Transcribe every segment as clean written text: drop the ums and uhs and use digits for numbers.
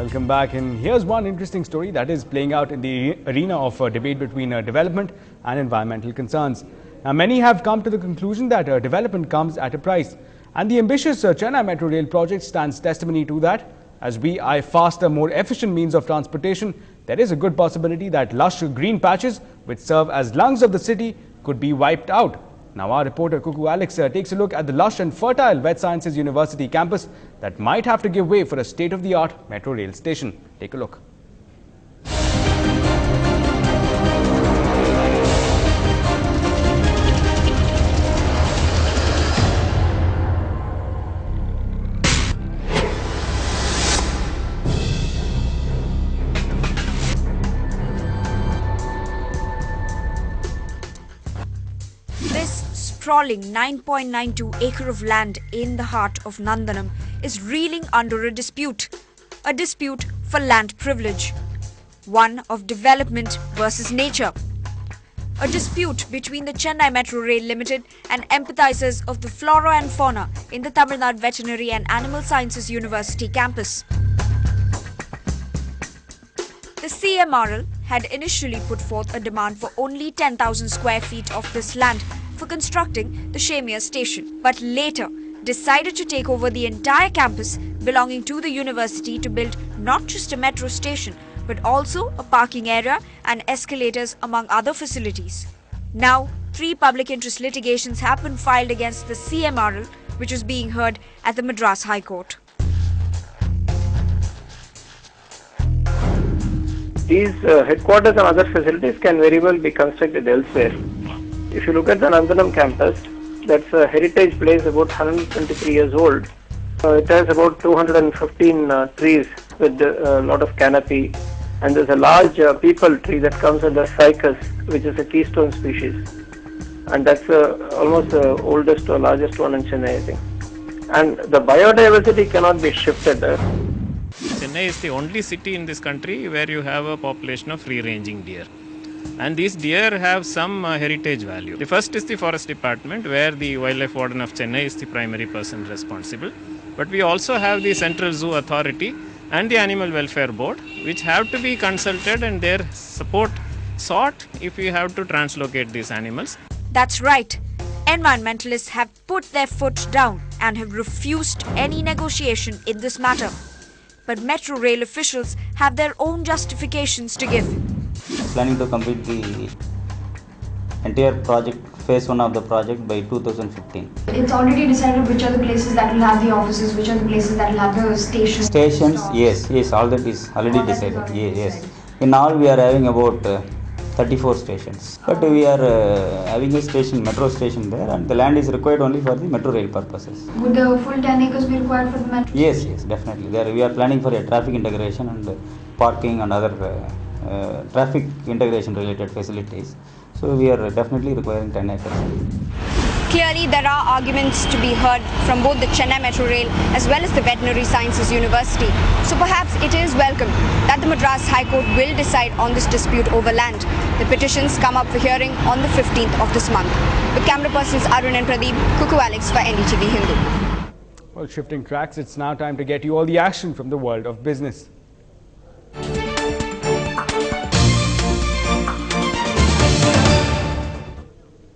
Welcome back, and here's one interesting story that is playing out in the arena of debate between development and environmental concerns. Now, many have come to the conclusion that development comes at a price, and the ambitious Chennai Metro Rail project stands testimony to that. As we eye faster, more efficient means of transportation, there is a good possibility that lush green patches, which serve as lungs of the city, could be wiped out. Now, our reporter Kuku Alex takes a look at the lush and fertile Vet Sciences University campus that might have to give way for a state-of-the-art metro rail station. Take a look. Sprawling 9.92 acre of land in the heart of Nandanam is reeling under a dispute for land privilege, one of development versus nature. A dispute between the Chennai Metro Rail Limited and empathizers of the flora and fauna in the Tamil Nadu Veterinary and Animal Sciences University campus. The CMRL had initially put forth a demand for only 10,000 square feet of this land for constructing the Shemir station, but later decided to take over the entire campus belonging to the university to build not just a metro station, but also a parking area and escalators among other facilities. Now, 3 public interest litigations have been filed against the CMRL, which is being heard at the Madras High Court. These headquarters and other facilities can very well be constructed elsewhere. If you look at the Nandanam campus, that's a heritage place about 123 years old. It has about 215 trees with a lot of canopy, and there's a large peepal tree that comes under ficus, which is a keystone species. And that's almost the oldest or largest one in Chennai, I think. And the biodiversity cannot be shifted. Chennai is the only city in this country where you have a population of free-ranging deer. And these deer have some heritage value. The first is the Forest Department, where the Wildlife Warden of Chennai is the primary person responsible. But we also have the Central Zoo Authority and the Animal Welfare Board, which have to be consulted and their support sought if we have to translocate these animals. That's right. Environmentalists have put their foot down and have refused any negotiation in this matter. But Metro Rail officials have their own justifications to give. Planning to complete the entire project, phase 1 of the project by 2015. It's already decided which are the places that will have the offices, which are the places that will have the stations. Stations, yes, all that is already decided. Yes. In all, we are having about 34 stations. But we are having a station, metro station there, and the land is required only for the metro rail purposes. Would the full 10 acres be required for the metro? Yes, definitely. There we are planning for a traffic integration and parking and other traffic integration related facilities. So we are definitely requiring 10 acres. Clearly, there are arguments to be heard from both the Chennai Metro Rail as well as the Veterinary Sciences University. So perhaps it is welcome that the Madras High Court will decide on this dispute over land. The petitions come up for hearing on the 15th of this month. With camera persons Arun and Pradeep, Kuku Alex for NDTV Hindu. Well, shifting tracks, it's now time to get you all the action from the world of business.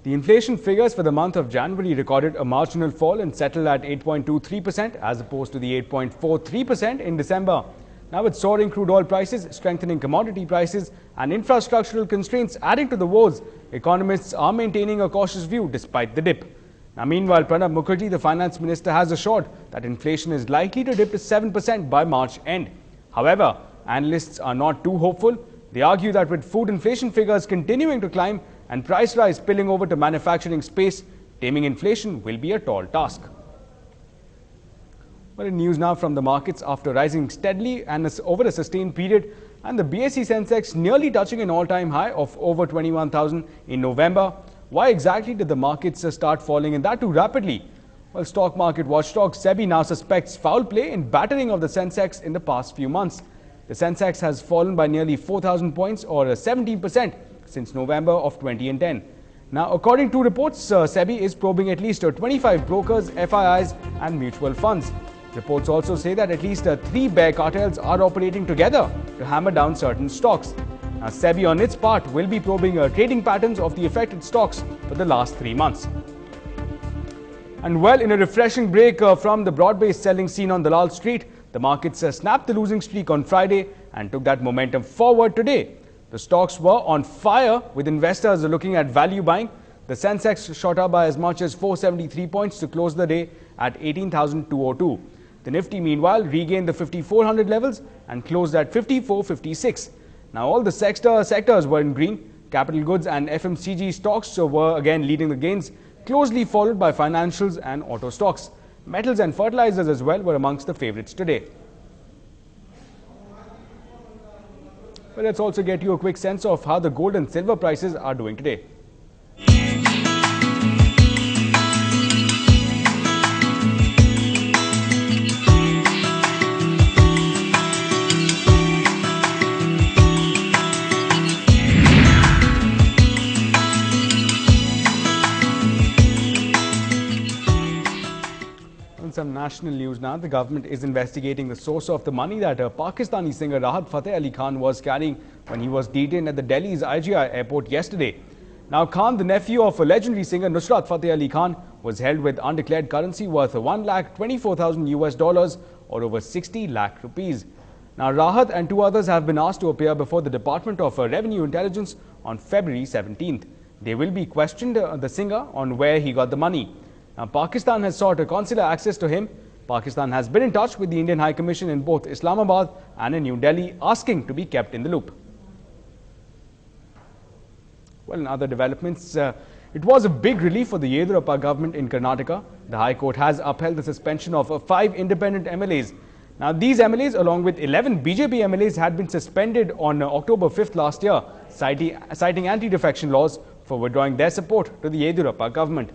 The inflation figures for the month of January recorded a marginal fall and settled at 8.23% as opposed to the 8.43% in December. Now, with soaring crude oil prices, strengthening commodity prices and infrastructural constraints adding to the woes, economists are maintaining a cautious view despite the dip. Now, meanwhile, Pranab Mukherjee, the finance minister, has assured that inflation is likely to dip to 7% by March end. However, analysts are not too hopeful. They argue that with food inflation figures continuing to climb and price rise spilling over to manufacturing space, taming inflation will be a tall task. Well, in news now from the markets, after rising steadily and over a sustained period, and the BSE Sensex nearly touching an all-time high of over 21,000 in November, why exactly did the markets start falling, and that too rapidly? Well, stock market watchdog SEBI now suspects foul play in battering of the Sensex in the past few months. The Sensex has fallen by nearly 4,000 points or 17% since November of 2010. Now, according to reports, SEBI is probing at least 25 brokers, FIIs and mutual funds. Reports also say that at least 3 bear cartels are operating together to hammer down certain stocks. Now, SEBI on its part will be probing trading patterns of the affected stocks for the last 3 months. And well, in a refreshing break from the broad-based selling scene on Dalal Street, the markets snapped the losing streak on Friday and took that momentum forward today. The stocks were on fire, with investors looking at value buying. The Sensex shot up by as much as 473 points to close the day at 18,202. The Nifty, meanwhile, regained the 5,400 levels and closed at 5,456. Now, all the sectors were in green. Capital goods and FMCG stocks were again leading the gains, closely followed by financials and auto stocks. Metals and fertilizers as well were amongst the favorites today. But let's also get you a quick sense of how the gold and silver prices are doing today. Some national news now. The government is investigating the source of the money that Pakistani singer Rahat Fateh Ali Khan was carrying when he was detained at the Delhi's IGI airport yesterday. Now, Khan, the nephew of a legendary singer Nusrat Fateh Ali Khan, was held with undeclared currency worth $1,24,000 or over 60 lakh rupees. Now, Rahat and 2 others have been asked to appear before the Department of Revenue Intelligence on February 17th. They will be questioned, the singer, on where he got the money. Now, Pakistan has sought consular access to him. Pakistan has been in touch with the Indian High Commission in both Islamabad and in New Delhi, asking to be kept in the loop. Well, in other developments, it was a big relief for the Yediyurappa government in Karnataka. The High Court has upheld the suspension of 5 independent MLAs. Now, these MLAs, along with 11 BJP MLAs, had been suspended on October 5th last year, citing anti-defection laws for withdrawing their support to the Yediyurappa government.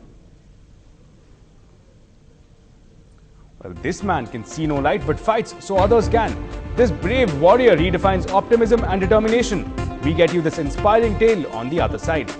Well, this man can see no light but fights so others can. This brave warrior redefines optimism and determination. We get you this inspiring tale on the other side.